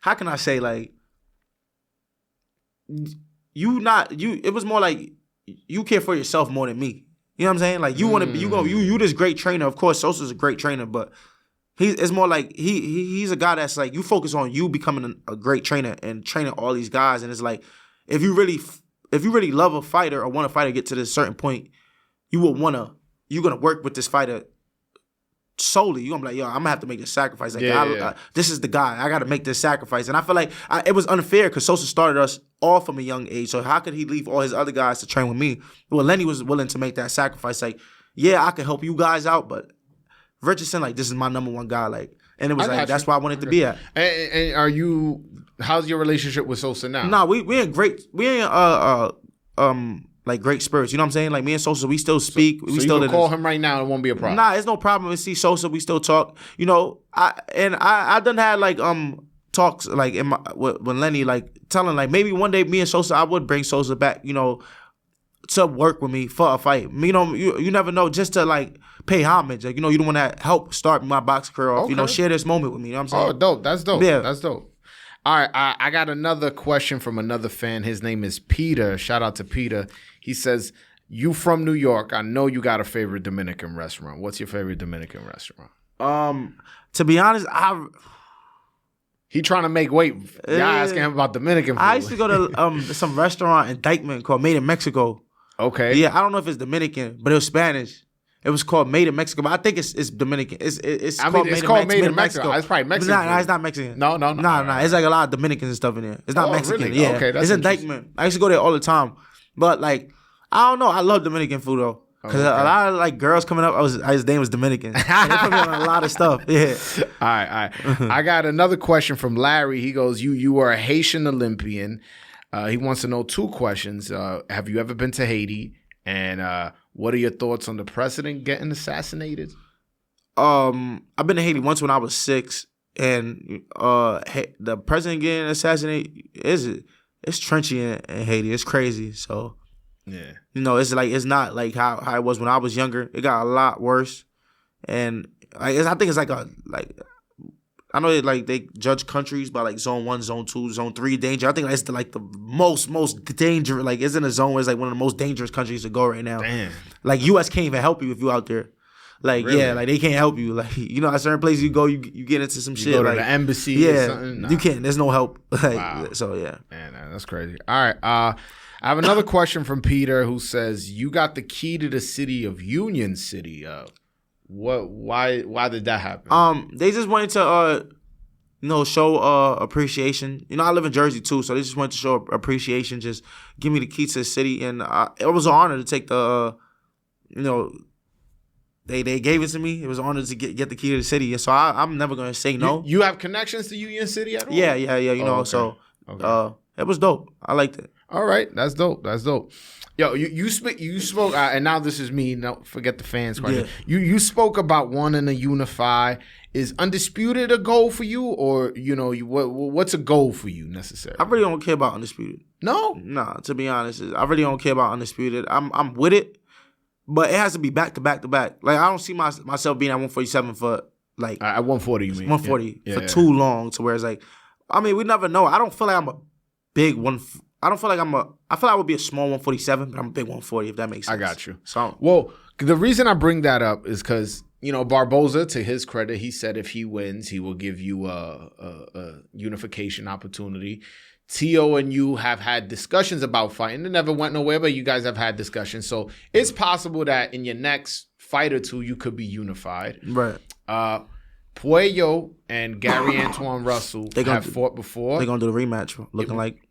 how can I say, like it was more like you care for yourself more than me. You know what I'm saying? Like you want to be, you this great trainer. Of course, Sosa's a great trainer, but it's more like he's a guy that's like, you focus on you becoming a great trainer and training all these guys. And it's like, if you really love a fighter or want a fighter to get to this certain point, you're gonna work with this fighter solely. You're gonna be like, yo, I'm gonna have to make this sacrifice. Like, this is the guy. I gotta make this sacrifice. And I feel like it was unfair because Sosa started us all from a young age. So how could he leave all his other guys to train with me? Well, Lenny was willing to make that sacrifice. Like, yeah, I can help you guys out, but Richardson, like, this is my number one guy. Like, and it was like, that's where I wanted to be at. And how's your relationship with Sosa now? Nah, we in great like great spirits. You know what I'm saying? Like me and Sosa, we still speak. So you can call him right now, it won't be a problem. Nah, it's no problem to see Sosa. We still talk. You know, I done had like talks like with Lenny, like telling like maybe one day me and Sosa, I would bring Sosa back, you know, to work with me for a fight. You know, you never know, just to like pay homage. Like, you know, you don't want to help start my boxing career off. Okay. You know, share this moment with me. You know what I'm saying? Oh, dope. That's dope. Yeah. That's dope. All right, I got another question from another fan. His name is Peter. Shout out to Peter. He says, you from New York. I know you got a favorite Dominican restaurant. What's your favorite Dominican restaurant? To be honest, he trying to make weight. Y'all asking him about Dominican food. I used to go to some restaurant in Dykeman called Made in Mexico. Okay. Yeah, I don't know if it's Dominican, but it was Spanish. It was called Made in Mexico, but I think it's Dominican. It's called Made in Mexico. It's probably Mexican. Nah, it's not Mexican. No. Nah. It's like a lot of Dominicans and stuff in there. It's not Mexican. Really? Yeah. Okay, that's it's in Dykeman. I used to go there all the time. But like, I don't know. I love Dominican food though. Because a lot of like girls coming up, his name was Dominican. They put me on a lot of stuff. Yeah. All right. I got another question from Larry. He goes, you are a Haitian Olympian. He wants to know 2 questions. Have you ever been to Haiti? And what are your thoughts on the president getting assassinated? I've been to Haiti once when I was 6, and the president getting assassinated it's trenchy in Haiti. It's crazy. So yeah, you know, it's like, it's not like how it was when I was younger. It got a lot worse, and I think it's like I know they judge countries by like zone 1, zone 2, zone 3 danger. I think that's like the most dangerous. Like, it's in a zone where it's like one of the most dangerous countries to go right now. Damn. Like, U.S. can't even help you if you out there. Like, really? Yeah, like they can't help you. Like, you know, at certain places you go, you get into some shit. Go to like the embassy. Yeah, or something? Nah. You can't. There's no help. Like, wow. So yeah. Man, that's crazy. All right. I have another question from Peter, who says, you got the key to the city of Union City. Why did that happen? They just wanted to show appreciation. You know, I live in Jersey too, so they just wanted to show appreciation. Just give me the key to the city, and it was an honor to take the. They gave it to me. It was an honor to get the key to the city, and so I'm never gonna say no. You have connections to Union City at all? Yeah. You know, okay. So it was dope. I liked it. All right, that's dope. That's dope. Yo, you spoke, and now this is me. No, forget the fans question. Yeah. You spoke about wanting to unify. Is Undisputed a goal for you, or what's a goal for you necessary? I really don't care about Undisputed. No, nah. To be honest, I really don't care about Undisputed. I'm with it, but it has to be back to back to back. Like I don't see myself being at 147 for like at 140. You mean 140 for too long? To where it's like, I mean, we never know. I don't feel like I'm a big one. I don't feel like I feel like I would be a small 147, but I'm a big 140, if that makes sense. I got you. So, well, the reason I bring that up is because, Barboza, to his credit, he said if he wins, he will give you a unification opportunity. Tio and you have had discussions about fighting. It never went nowhere, but you guys have had discussions. So it's possible that in your next fight or two, you could be unified. Right. Puello and Gary Antoine Russell have fought before. They're going to do the rematch,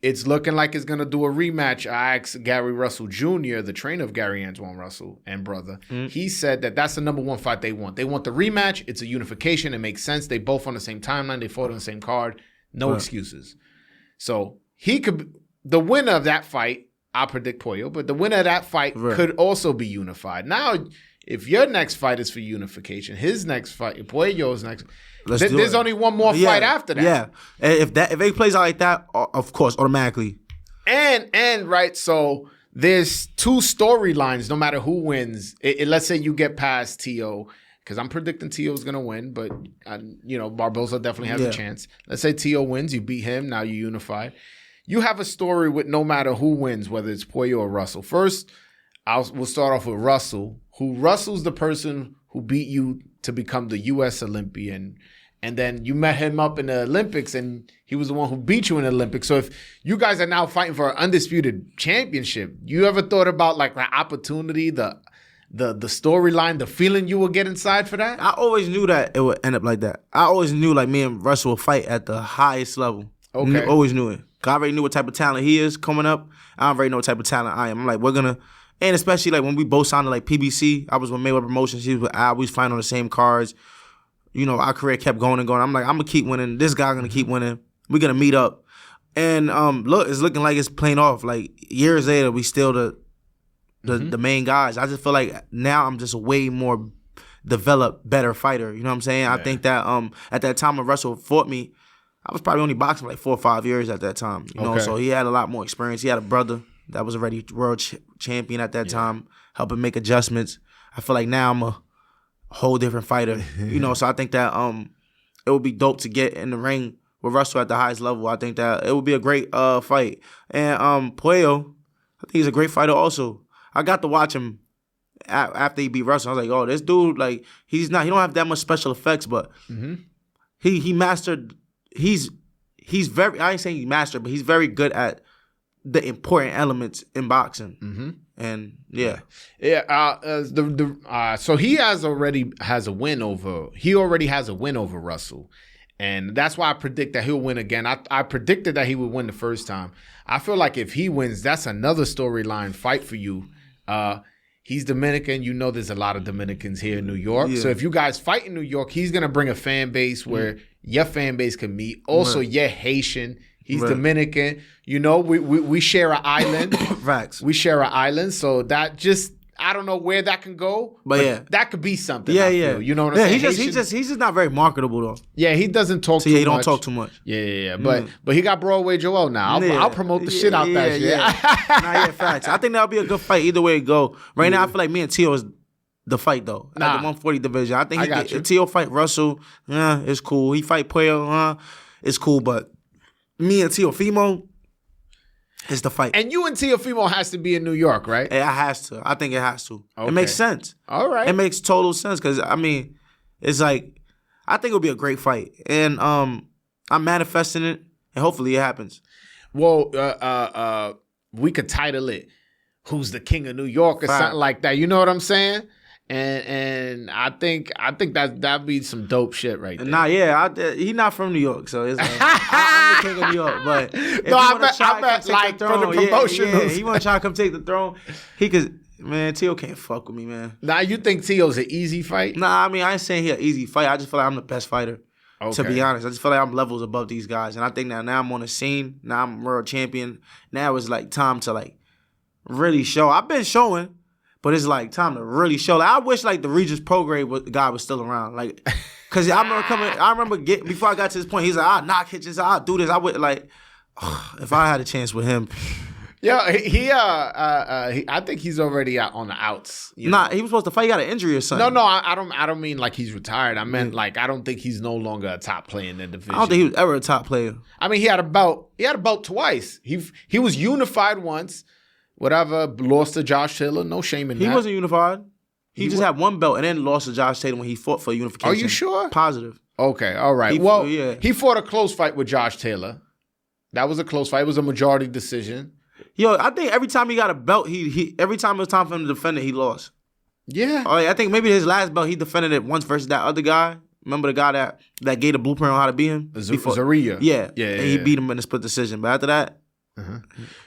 It's looking like it's going to do a rematch. I asked Gary Russell Jr., the trainer of Gary Antoine Russell and brother. He said that's the number one fight they want. They want the rematch. It's a unification. It makes sense. They both on the same timeline. They fought on the same card. No excuses. So the winner of that fight, I'll predict Puello, but the winner of that fight could also be unified. Now, if your next fight is for unification, his next fight, Puello's next, there's only one more fight after that. Yeah, if it plays out like that, of course, automatically. And right, so there's two storylines. No matter who wins, let's say you get past Tio, because I'm predicting Tio's gonna win, but Barboza definitely has a chance. Let's say Tio wins, you beat him, now you unify. You have a story with no matter who wins, whether it's Puello or Russell. First, we'll start off with Russell. Russell's the person who beat you to become the U.S. Olympian. And then you met him up in the Olympics, and he was the one who beat you in the Olympics. So if you guys are now fighting for an undisputed championship, you ever thought about like the opportunity, the storyline, the feeling you would get inside for that? I always knew that it would end up like that. I always knew like me and Russell would fight at the highest level. Okay. Always knew it. 'Cause I already knew what type of talent he is coming up. I already know what type of talent I am. I'm like, we're going to... And especially like when we both signed to like PBC, I was with Mayweather Promotions. He was with Al. We was fighting on the same cards. Our career kept going and going. I'm like, I'm gonna keep winning. This guy gonna keep winning. We're gonna meet up. And look, it's looking like it's playing off. Like years later, we still the main guys. I just feel like now I'm just a way more developed, better fighter. You know what I'm saying? Yeah. I think that at that time when Russell fought me, I was probably only boxing for like 4 or 5 years at that time. So he had a lot more experience. He had a brother that was already world champion at that time, helping make adjustments. I feel like now I'm a whole different fighter, So I think that it would be dope to get in the ring with Russell at the highest level. I think that it would be a great fight. And Puello, I think he's a great fighter also. I got to watch him after he beat Russell. I was like, oh, this dude, like he don't have that much special effects, but he mastered. He's very. I ain't saying he mastered, but he's very good at the important elements in boxing. And so he already has a win over Russell, and that's why I predict that he'll win again. I predicted that he would win the first time. I feel like if he wins, that's another storyline fight for you. He's Dominican. There's a lot of Dominicans here in New York. So if you guys fight in New York, he's gonna bring a fan base where your fan base can meet. Also, you're Haitian. He's Dominican. We share an island. Facts. We share an island. So that just, I don't know where that can go. But that could be something. I feel. You know what I'm saying? He's just not very marketable though. Yeah, he doesn't talk too much. He don't talk too much. Yeah. But he got Broadway Joel now. I'll promote the shit out that shit. Facts. I think that'll be a good fight either way it go. Right now, I feel like me and Tio is the fight though. At the 140 division. I think if Tio fight Russell, it's cool. He fight Puello, it's cool. But me and Teofimo is the fight. And you and Teofimo has to be in New York, right? It has to. I think it has to. Okay. It makes sense. All right. It makes total sense because, it's like, I think it'll be a great fight. And I'm manifesting it, and hopefully it happens. Well, we could title it, Who's the King of New York or something like that. You know what I'm saying? And I think that'd be some dope shit right there. He's not from New York, so it's like, I'm the king of New York. But if I bet like for the promotion, he want to try to come take the throne. He could. Man, Tio can't fuck with me, man. Nah, you think Tio's an easy fight? Nah, I ain't saying he an easy fight. I just feel like I'm the best fighter. To be honest, I just feel like I'm levels above these guys, and I think that now I'm on the scene. Now I'm world champion. Now it's like time to like really show. I've been showing, but it's like time to really show. Like, I wish like the Regis Prograde guy was still around, like, cause I remember before I got to this point, he's like, I'll knock Hitchins, I'll do this. I would like, if I had a chance with him. Yeah, I think he's already out on the outs. He was supposed to fight. He got an injury or something. No, I don't mean like he's retired. I meant like I don't think he's no longer a top player in the division. I don't think he was ever a top player. I mean, he had a belt twice. He was unified once. Whatever, lost to Josh Taylor. No shame in that. He wasn't unified. He just had one belt and then lost to Josh Taylor when he fought for unification. Are you sure? Positive. Okay, all right. He fought a close fight with Josh Taylor. That was a close fight. It was a majority decision. Yo, I think every time he got a belt, he every time it was time for him to defend it, he lost. Yeah. Oh, yeah, I think maybe his last belt, he defended it once versus that other guy. Remember the guy that gave the blueprint on how to beat him? Zaria. Yeah. And he beat him in a split decision. But after that,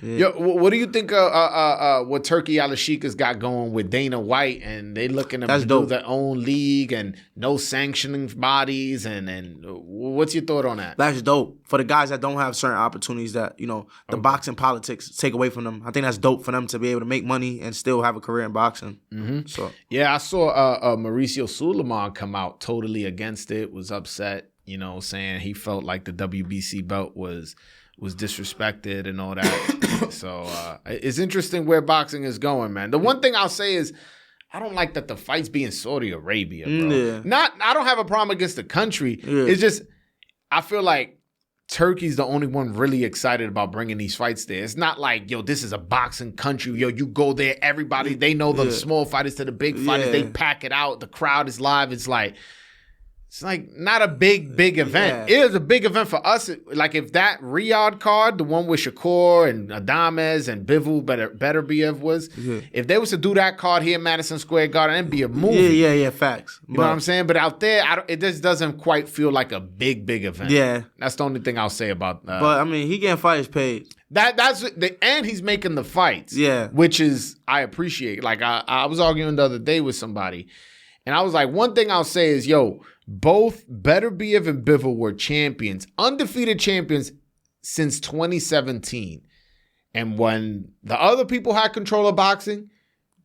Yo, what do you think what Turkey Al-Sheikah's got going with Dana White, and they looking to do their own league and no sanctioning bodies, and what's your thought on that? That's dope for the guys that don't have certain opportunities that the boxing politics take away from them. I think that's dope for them to be able to make money and still have a career in boxing. Mm-hmm. So yeah, I saw Mauricio Suleiman come out totally against it, was upset, saying he felt like the WBC belt was disrespected and all that. So it's interesting where boxing is going, man. The one thing I'll say is I don't like that the fight's be in Saudi Arabia, bro. Yeah. I don't have a problem against the country. Yeah. It's just I feel like Turkey's the only one really excited about bringing these fights there. It's not like, yo, this is a boxing country. Yo, you go there, everybody, they know the small fighters to the big fighters. They pack it out. The crowd is live. It's like not a big event. Yeah. It is a big event for us. Like if that Riyadh card, the one with Shakur and Adames and Bivol Beterbiev was, if they was to do that card here in Madison Square Garden, it'd be a movie. Yeah, facts. You know what I'm saying? But out there, it just doesn't quite feel like a big event. Yeah. That's the only thing I'll say about that. But I mean, he getting fighters paid. And he's making the fights. Yeah. Which is, I appreciate. Like I was arguing the other day with somebody, and I was like, one thing I'll say is, both Beterbiev and Bivol were champions, undefeated champions since 2017. And when the other people had control of boxing,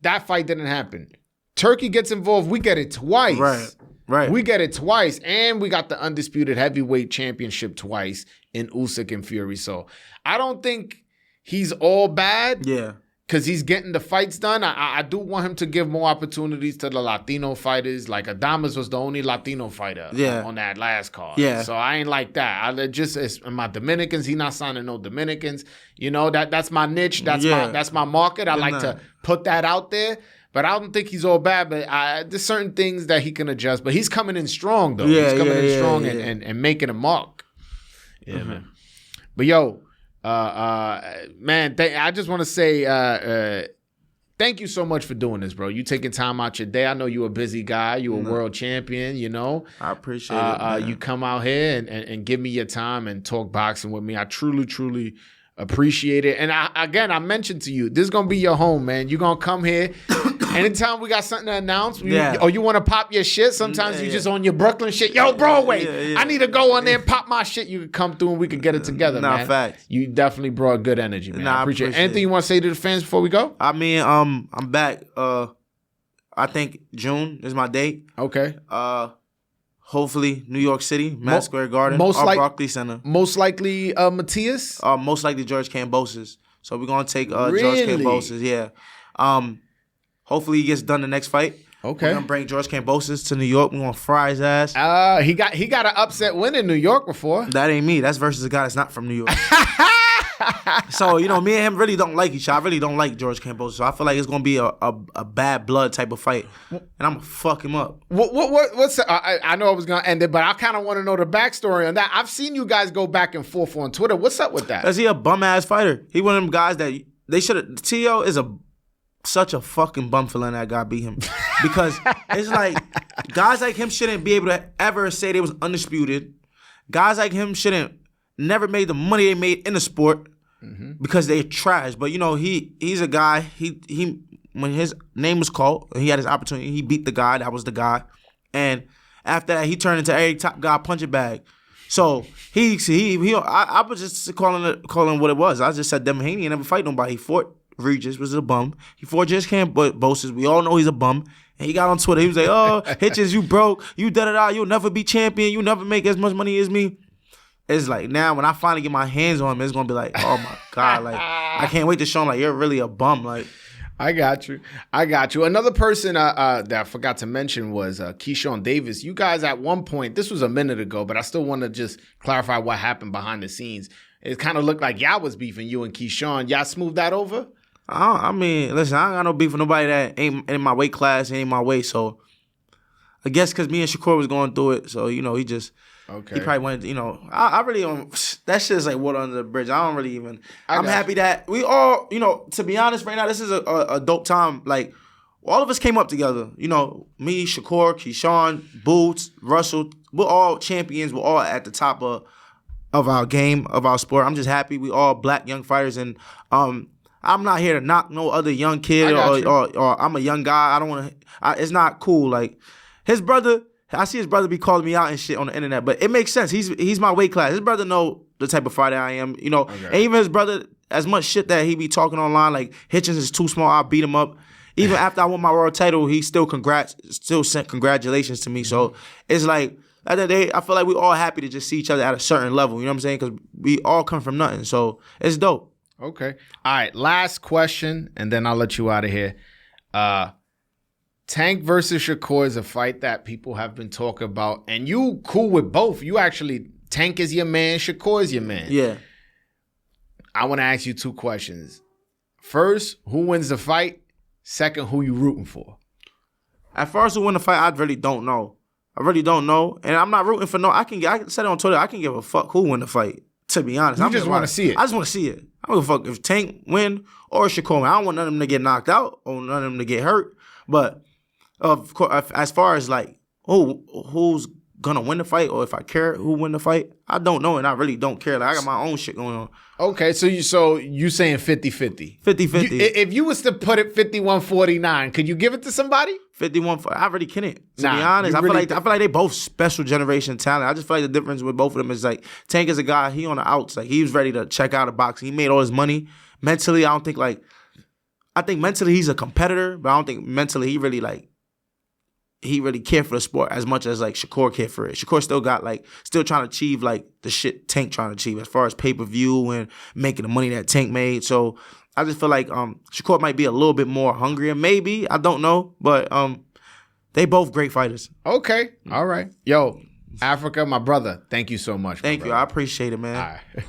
that fight didn't happen. Turkey gets involved, we get it twice. Right. We get it twice. And we got the undisputed heavyweight championship twice in Usyk and Fury. So I don't think he's all bad. Yeah. Because he's getting the fights done. I do want him to give more opportunities to the Latino fighters. Like Adames was the only Latino fighter on that last card. Yeah. So I ain't like that. My Dominicans, he not signing no Dominicans. That's my niche. That's my market. I like to put that out there. But I don't think he's all bad. But there's certain things that he can adjust. But he's coming in strong, though. He's coming in strong and making a mark. Yeah, man. But yo, man, I just want to say thank you so much for doing this, bro. You taking time out your day. I know you're a busy guy. You're a world champion, I appreciate it. You come out here and give me your time and talk boxing with me. I truly appreciate it. And I mentioned to you, this is going to be your home, man. You're going to come here. Anytime we got something to announce, or you want to pop your shit, sometimes you just on your Brooklyn shit. Yo, Broadway, I need to go on there and pop my shit. You can come through and we can get it together, man. Facts. You definitely brought good energy, man. I appreciate it. Anything you want to say to the fans before we go? I mean, I'm back. I think June is my date. Okay. Hopefully, New York City, Madison Square Garden, or Barclays Center. Most likely, Matias? Most likely George Kambosos. So we're going to take George Kambosos, yeah. Hopefully he gets done the next fight. Okay. We're going to bring George Kambosos to New York. We're going to fry his ass. He got an upset win in New York before. That ain't me. That's versus a guy that's not from New York. So, me and him really don't like each other. I really don't like George Kambosos. So I feel like it's going to be a bad blood type of fight. And I'm going to fuck him up. What's I know I was going to end it, but I kind of want to know the backstory on that. I've seen you guys go back and forth on Twitter. What's up with that? Is he a bum-ass fighter? He one of them guys that they should have... T.O. is such a fucking bum for letting that guy beat him. Because it's like, guys like him shouldn't be able to ever say they was undisputed. Guys like him shouldn't never made the money they made in the sport because they're trash. But he's a guy, he when his name was called, he had his opportunity, he beat the guy, that was the guy. And After that, he turned into every top guy punching bag. So I was just calling what it was. I just said Devin Haney ain't never fight nobody. He fought Regis, was a bum. He fought George Kambosos. We all know he's a bum. And he got on Twitter. He was like, "Oh, Hitchins, you broke. You da-da-da. You'll never be champion. You never make as much money as me." It's like now when I finally get my hands on him, it's gonna be like, oh my God, like I can't wait to show him like you're really a bum. Like I got you. Another person that I forgot to mention was Keyshawn Davis. You guys at one point, this was a minute ago, but I still want to just clarify what happened behind the scenes. It kind of looked like y'all was beefing, you and Keyshawn. Y'all smoothed that over? I mean, listen, I ain't got no beef with nobody that ain't in my weight class, ain't my weight. So I guess because me and Shakur was going through it, so you know he probably wanted, you know, I really don't, that shit is like water under the bridge. I don't really even, I'm happy that we all, you know, to be honest, right now, this is a dope time. Like, all of us came up together. You know, me, Shakur, Keyshawn, Boots, Russell, we're all champions. We're all at the top of our game, of our sport. I'm just happy we all black young fighters. And I'm not here to knock no other young kid or I'm a young guy. I don't want to, it's not cool. Like, his brother, I see his brother be calling me out and shit on the internet, but it makes sense. He's my weight class. His brother know the type of fighter I am, you know. Okay. And even his brother, as much shit that he be talking online, like Hitchins is too small, I'll beat him up. Even after I won my world title, he still sent congratulations to me. So it's like at the end of the day, I feel like we all happy to just see each other at a certain level. You know what I'm saying? Because we all come from nothing. So it's dope. Okay. All right. Last question, and then I'll let you out of here. Tank versus Shakur is a fight that people have been talking about, and you cool with both. You actually, Tank is your man, Shakur is your man. Yeah. I want to ask you two questions. First, who wins the fight? Second, who you rooting for? At first, who win the fight, I really don't know. I really don't know, and I'm not rooting for no. I said it on Twitter. I can give a fuck who win the fight. To be honest, I just want to see it. I just want to see it. I don't give a fuck if Tank win or Shakur. I don't want none of them to get knocked out or none of them to get hurt, but. Of course, as far as like who's gonna win the fight or if I care who win the fight, I don't know and I really don't care. Like I got my own shit going on. Okay, so you saying 50-50. 50-50. If you was to put it 51-49, could you give it to somebody? 51. I really couldn't. To be honest, I feel like they both special generation talent. I just feel like the difference with both of them is like Tank is a guy, he on the outs, like he was ready to check out of boxing. He made all his money. Mentally, I think mentally he's a competitor, but I don't think mentally he really cared for the sport as much as like Shakur cared for it. Shakur still trying to achieve like the shit Tank trying to achieve as far as pay-per-view and making the money that Tank made. So I just feel like Shakur might be a little bit more hungrier, maybe. I don't know, but they both great fighters. Okay, all right. Yo, Africa, my brother, thank you so much. Thank you. I appreciate it, man. All right.